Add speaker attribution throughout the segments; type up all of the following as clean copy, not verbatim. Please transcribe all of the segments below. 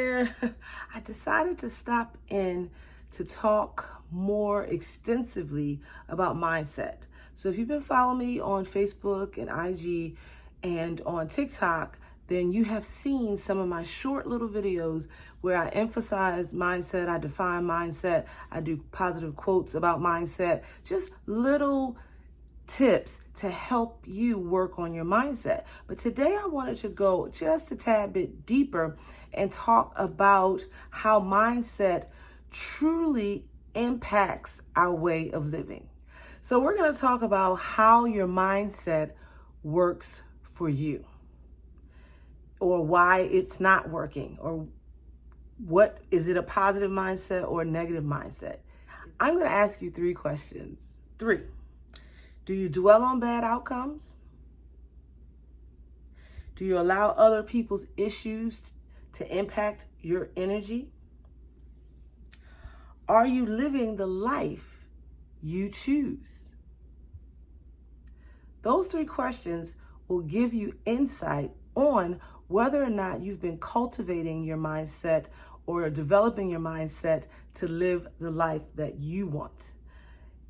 Speaker 1: there. I decided to stop in to talk more extensively about mindset. So if you've been following me on Facebook and IG and on TikTok, then you have seen some of my short little videos where I emphasize mindset, I define mindset, I do positive quotes about mindset, just little tips to help you work on your mindset. But today I wanted to go just a tad bit deeper and talk about how mindset truly impacts our way of living. So we're going to talk about how your mindset works for you, or why it's not working, or what is it, a positive mindset or a negative mindset. I'm going to ask you 3 questions. 3. Do you dwell on bad outcomes? Do you allow other people's issues to impact your energy? Are you living the life you choose? Those 3 questions will give you insight on whether or not you've been cultivating your mindset or developing your mindset to live the life that you want.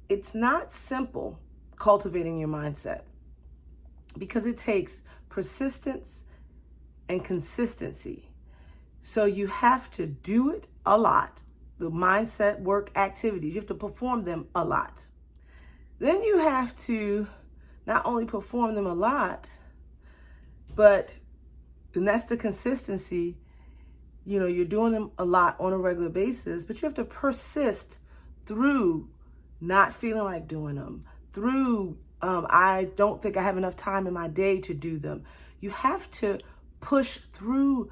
Speaker 1: It's not simple cultivating your mindset because it takes persistence and consistency. So you have to do it a lot. The mindset work activities, you have to perform them a lot. Then you have to not only perform them a lot, but and that's the consistency. You're doing them a lot on a regular basis, but you have to persist through not feeling like doing them, through I don't think I have enough time in my day to do them. You have to push through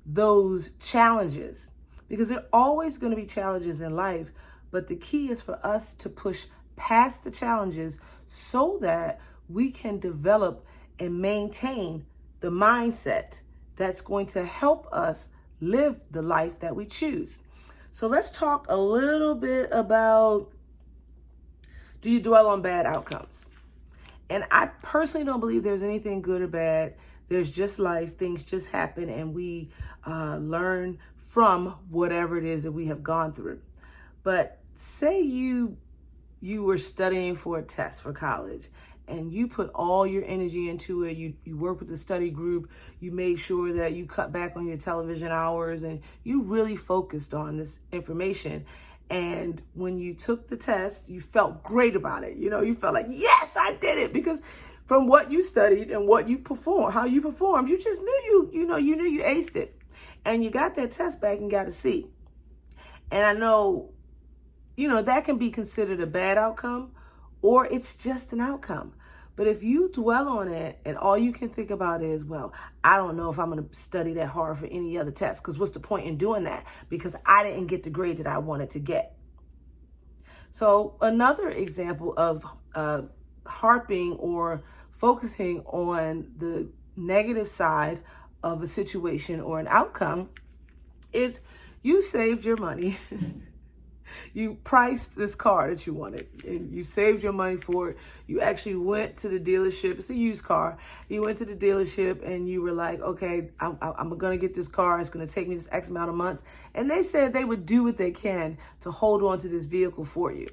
Speaker 1: those challenges because there are always going to be challenges in life, but the key is for us to push past the challenges so that we can develop and maintain the mindset that's going to help us live the life that we choose. So let's talk a little bit about, do you dwell on bad outcomes? And I personally don't believe there's anything good or bad. There's just life. Things just happen, and we learn from whatever it is that we have gone through. But say you were studying for a test for college, and you put all your energy into it. You work with the study group. You made sure that you cut back on your television hours, and you really focused on this information. And when you took the test, you felt great about it. You felt like, yes, I did it, because from what you studied and what you performed, how you performed, you just knew you knew you aced it. And you got that test back and got a C. And I know, that can be considered a bad outcome, or it's just an outcome. But if you dwell on it and all you can think about is, well, I don't know if I'm going to study that hard for any other test, because what's the point in doing that? Because I didn't get the grade that I wanted to get. So another example of harping or focusing on the negative side of a situation or an outcome is you saved your money. You priced this car that you wanted and you saved your money for it. You actually went to the dealership. It's a used car. You went to the dealership and you were like, okay, I'm going to get this car. It's going to take me this X amount of months. And they said they would do what they can to hold on to this vehicle for you.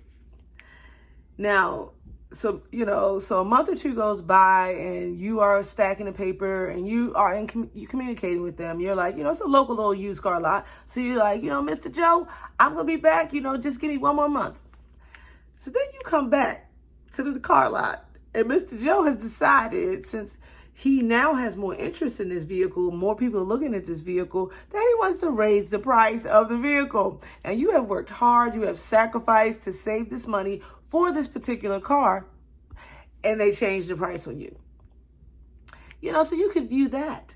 Speaker 1: Now, so a month or 2 goes by and you are stacking the paper and you are you communicating with them. You're like, it's a local little used car lot. So you're like, Mr. Joe, I'm going to be back, just give me 1 more month. So then you come back to the car lot and Mr. Joe has decided, since he now has more interest in this vehicle, more people are looking at this vehicle, that he wants to raise the price of the vehicle. And you have worked hard, you have sacrificed to save this money for this particular car, and they changed the price on you. So you could view that,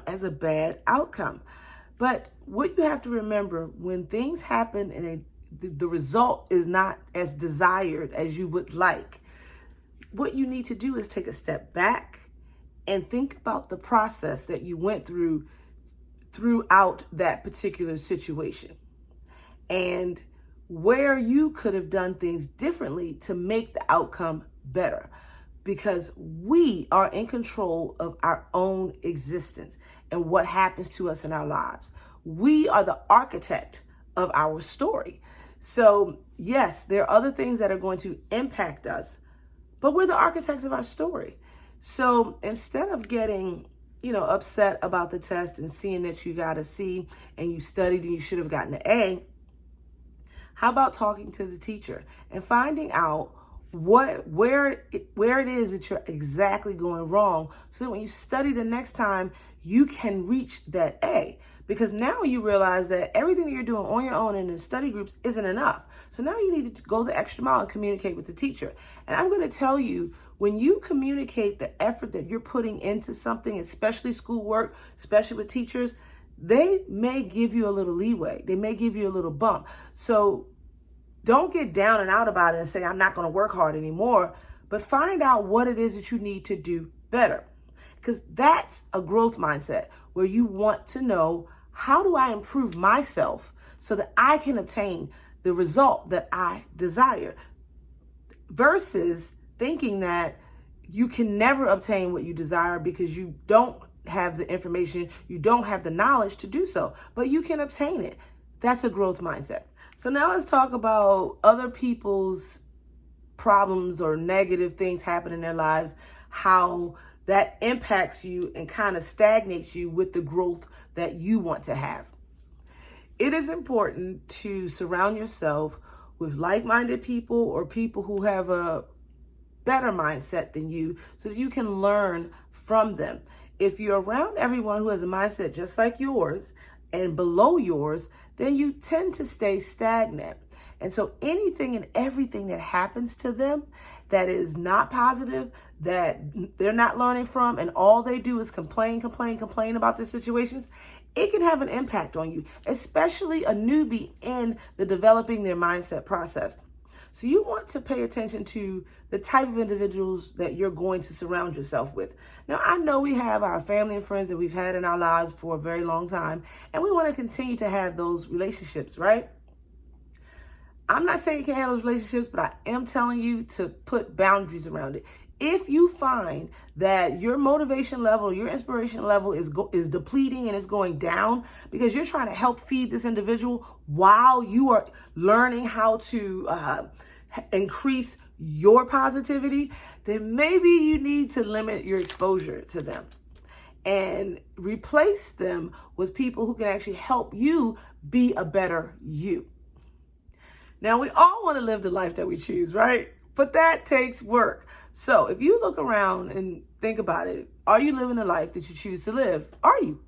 Speaker 1: as a bad outcome. But what you have to remember, when things happen and the result is not as desired as you would like, what you need to do is take a step back and think about the process that you went through throughout that particular situation, and where you could have done things differently to make the outcome better. Because we are in control of our own existence. and what happens to us in our lives. We are the architect of our story. So yes, there are other things that are going to impact us, but we're the architects of our story. So instead of getting, upset about the test and seeing that you got a C and you studied and you should have gotten an A, how about talking to the teacher and finding out where it is that you're exactly going wrong, so that when you study the next time, you can reach that A. Because now you realize that everything that you're doing on your own and in study groups isn't enough. So now you need to go the extra mile and communicate with the teacher. And I'm going to tell you, when you communicate the effort that you're putting into something, especially schoolwork, especially with teachers, they may give you a little leeway. They may give you a little bump. So don't get down and out about it and say, I'm not going to work hard anymore, but find out what it is that you need to do better. Because that's a growth mindset where you want to know, how do I improve myself so that I can obtain the result that I desire, versus thinking that you can never obtain what you desire because you don't have the information, you don't have the knowledge to do so, but you can obtain it. That's a growth mindset. So now let's talk about other people's problems or negative things happen in their lives, how that impacts you and kind of stagnates you with the growth that you want to have. It is important to surround yourself with like-minded people or people who have a better mindset than you, so that you can learn from them. If you're around everyone who has a mindset just like yours and below yours, then you tend to stay stagnant. And so anything and everything that happens to them that is not positive, that they're not learning from, and all they do is complain about their situations, it can have an impact on you, especially a newbie in the developing their mindset process. So you want to pay attention to the type of individuals that you're going to surround yourself with. Now, I know we have our family and friends that we've had in our lives for a very long time, and we want to continue to have those relationships, right? I'm not saying you can't have those relationships, but I am telling you to put boundaries around it. If you find that your motivation level, your inspiration level is depleting and it's going down because you're trying to help feed this individual while you are learning how to increase your positivity, then maybe you need to limit your exposure to them and replace them with people who can actually help you be a better you. Now, we all want to live the life that we choose, right? But that takes work. So if you look around and think about it, are you living the life that you choose to live? Are you?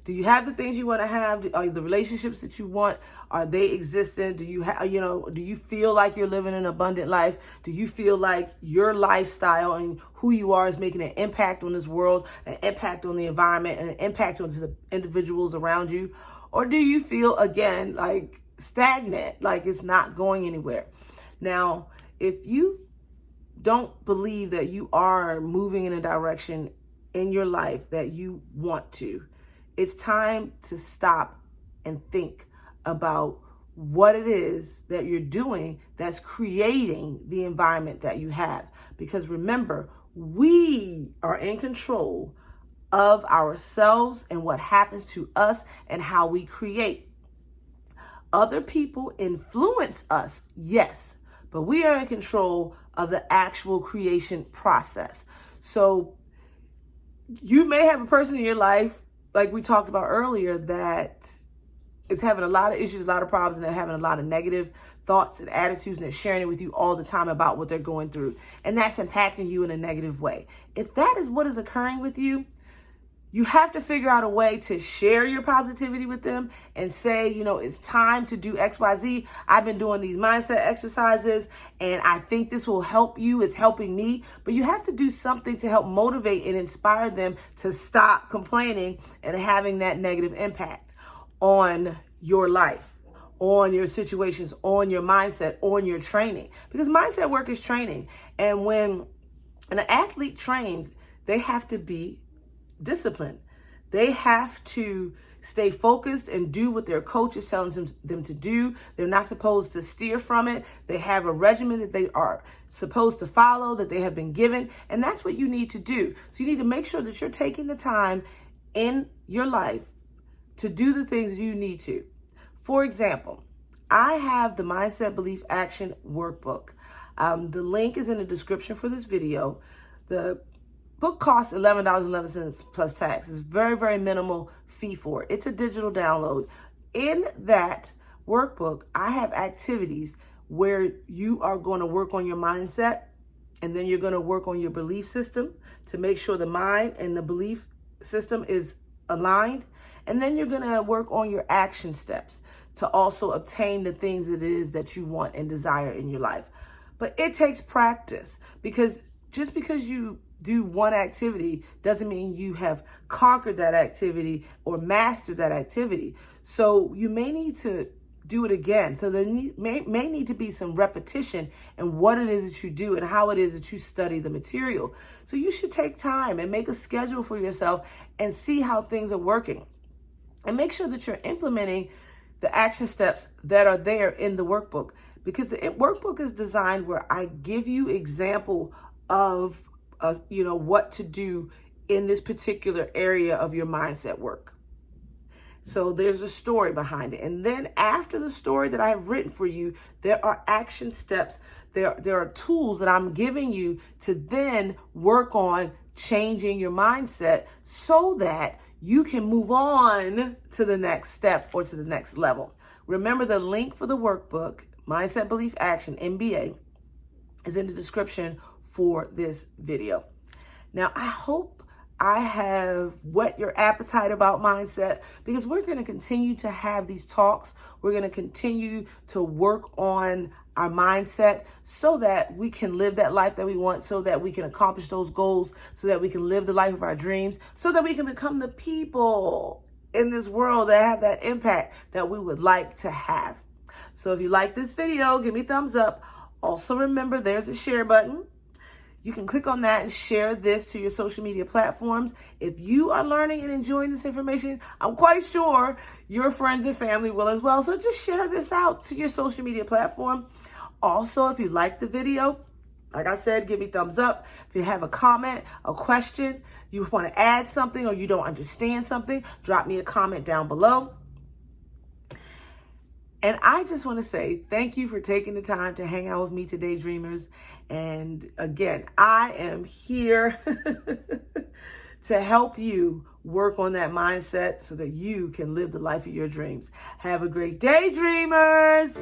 Speaker 1: Do you have the things you want to have? Are the relationships that you want, are they existent? Do you have, do you feel like you're living an abundant life? Do you feel like your lifestyle and who you are is making an impact on this world, an impact on the environment, and an impact on the individuals around you? Or do you feel, again, like stagnant, like it's not going anywhere? Now, if you don't believe that you are moving in a direction in your life that you want to, it's time to stop and think about what it is that you're doing that's creating the environment that you have. Because remember, we are in control of ourselves and what happens to us and how we create. Other people influence us, yes, but we are in control of the actual creation process. So you may have a person in your life, like we talked about earlier, that is having a lot of issues, a lot of problems, and they're having a lot of negative thoughts and attitudes, and they're sharing it with you all the time about what they're going through. And that's impacting you in a negative way. If that is what is occurring with you, you have to figure out a way to share your positivity with them and say, it's time to do X, Y, Z. I've been doing these mindset exercises and I think this will help you. It's helping me. But you have to do something to help motivate and inspire them to stop complaining and having that negative impact on your life, on your situations, on your mindset, on your training. Because mindset work is training. And when an athlete trains, they have to be disciplined. They have to stay focused and do what their coach is telling them to do. They're not supposed to steer from it. They have a regimen that they are supposed to follow, that they have been given, and that's what you need to do. So you need to make sure that you're taking the time in your life to do the things you need to. For example, I have the Mindset Belief Action Workbook. The link is in the description for this video. The book costs $11.11 plus tax. It's very, very minimal fee for it. It's a digital download. In that workbook, I have activities where you are going to work on your mindset, and then you're going to work on your belief system to make sure the mind and the belief system is aligned. And then you're going to work on your action steps to also obtain the things it is that you want and desire in your life. But it takes practice, because just because you do one activity doesn't mean you have conquered that activity or mastered that activity. So you may need to do it again. So there may need to be some repetition in what it is that you do and how it is that you study the material. So you should take time and make a schedule for yourself and see how things are working. And make sure that you're implementing the action steps that are there in the workbook, because the workbook is designed where I give you example of what to do in this particular area of your mindset work. So there's a story behind it. And then after the story that I have written for you, there are action steps. There are tools that I'm giving you to then work on changing your mindset so that you can move on to the next step or to the next level. Remember, the link for the workbook, Mindset Belief Action, MBA, is in the description for this video. Now, I hope I have whet your appetite about mindset, because we're going to continue to have these talks. We're going to continue to work on our mindset so that we can live that life that we want, so that we can accomplish those goals, so that we can live the life of our dreams, so that we can become the people in this world that have that impact that we would like to have. So if you like this video, give me a thumbs up. Also remember, there's a share button. You can click on that and share this to your social media platforms. If you are learning and enjoying this information, I'm quite sure your friends and family will as well. So just share this out to your social media platform. Also, if you like the video, like I said, give me thumbs up. If you have a comment, a question, you want to add something, or you don't understand something, drop me a comment down below. And I just want to say thank you for taking the time to hang out with me today, dreamers. And again, I am here to help you work on that mindset so that you can live the life of your dreams. Have a great day, dreamers.